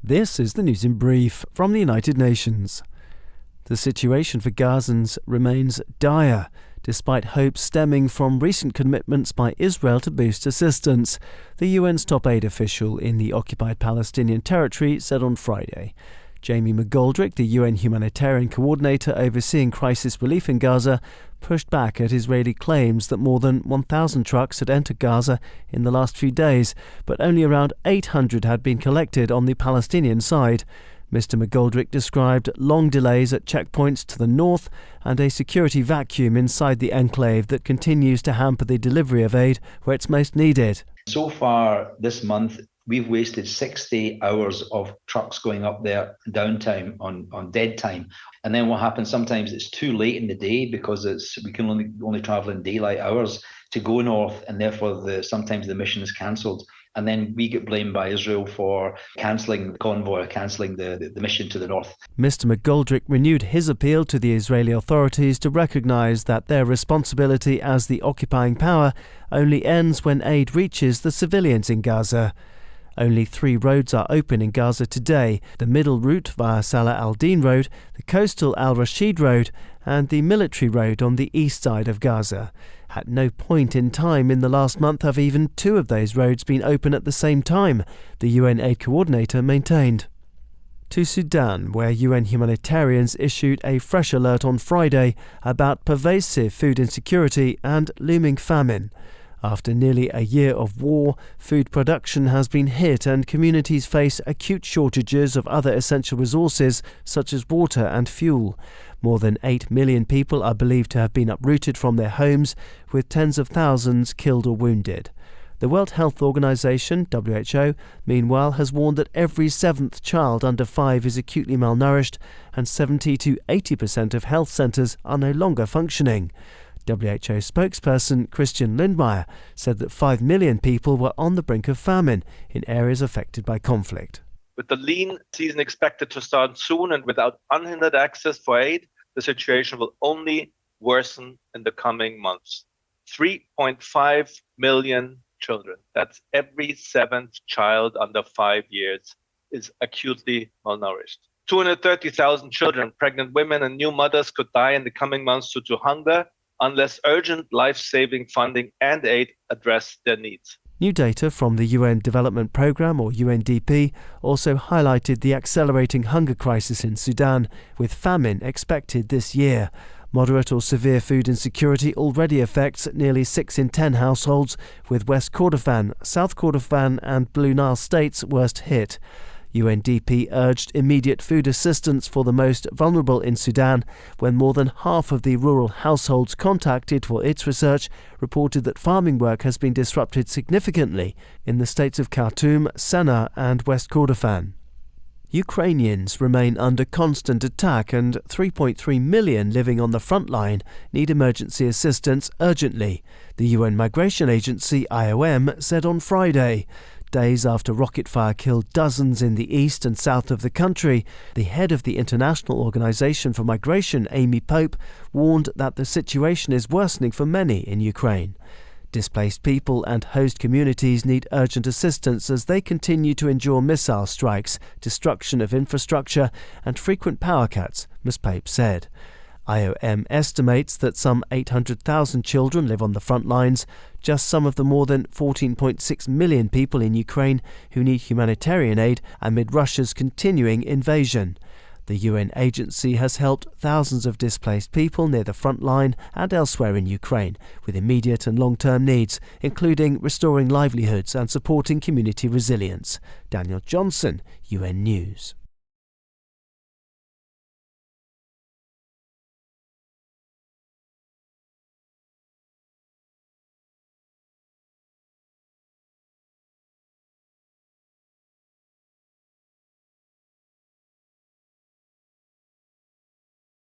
This is the news in brief from the United Nations. The situation for Gazans remains dire, despite hopes stemming from recent commitments by Israel to boost assistance, the UN's top aid official in the occupied Palestinian territory said on Friday. Jamie McGoldrick, the UN humanitarian coordinator overseeing crisis relief in Gaza, pushed back at Israeli claims that more than 1,000 trucks had entered Gaza in the last few days, but only around 800 had been collected on the Palestinian side. Mr. McGoldrick described long delays at checkpoints to the north and a security vacuum inside the enclave that continues to hamper the delivery of aid where it's most needed. So far this month, we've wasted 60 hours of trucks going up there downtime on dead time. And then what happens, sometimes it's too late in the day because we can only travel in daylight hours to go north, and therefore sometimes the mission is cancelled. And then we get blamed by Israel for cancelling the convoy or cancelling the mission to the north. Mr. McGoldrick renewed his appeal to the Israeli authorities to recognise that their responsibility as the occupying power only ends when aid reaches the civilians in Gaza. Only 3 roads are open in Gaza today: the middle route via Salah al-Din Road, the coastal al-Rashid Road and the military road on the east side of Gaza. At no point in time in the last month have even 2 of those roads been open at the same time, the UN aid coordinator maintained. To Sudan, where UN humanitarians issued a fresh alert on Friday about pervasive food insecurity and looming famine. After nearly a year of war, food production has been hit and communities face acute shortages of other essential resources such as water and fuel. More than 8 million people are believed to have been uprooted from their homes, with tens of thousands killed or wounded. The World Health Organization, WHO, meanwhile has warned that every 7th child under 5 is acutely malnourished and 70 to 80% of health centres are no longer functioning. WHO spokesperson Christian Lindmeier said that 5 million people were on the brink of famine in areas affected by conflict. With the lean season expected to start soon and without unhindered access for aid, the situation will only worsen in the coming months. 3.5 million children, that's every 7th child under 5 years, is acutely malnourished. 230,000 children, pregnant women and new mothers could die in the coming months due to hunger, unless urgent life-saving funding and aid address their needs. New data from the UN Development Programme, or UNDP, also highlighted the accelerating hunger crisis in Sudan, with famine expected this year. Moderate or severe food insecurity already affects nearly 6 in 10 households, with West Kordofan, South Kordofan and Blue Nile states worst hit. UNDP urged immediate food assistance for the most vulnerable in Sudan, when more than half of the rural households contacted for its research reported that farming work has been disrupted significantly in the states of Khartoum, Sennar and West Kordofan. Ukrainians remain under constant attack, and 3.3 million living on the front line need emergency assistance urgently, the UN Migration Agency IOM said on Friday. Days after rocket fire killed dozens in the east and south of the country, the head of the International Organization for Migration, Amy Pope, warned that the situation is worsening for many in Ukraine. Displaced people and host communities need urgent assistance as they continue to endure missile strikes, destruction of infrastructure and frequent power cuts, Ms. Pope said. IOM estimates that some 800,000 children live on the front lines, just some of the more than 14.6 million people in Ukraine who need humanitarian aid amid Russia's continuing invasion. The UN agency has helped thousands of displaced people near the front line and elsewhere in Ukraine with immediate and long-term needs, including restoring livelihoods and supporting community resilience. Daniel Johnson, UN News.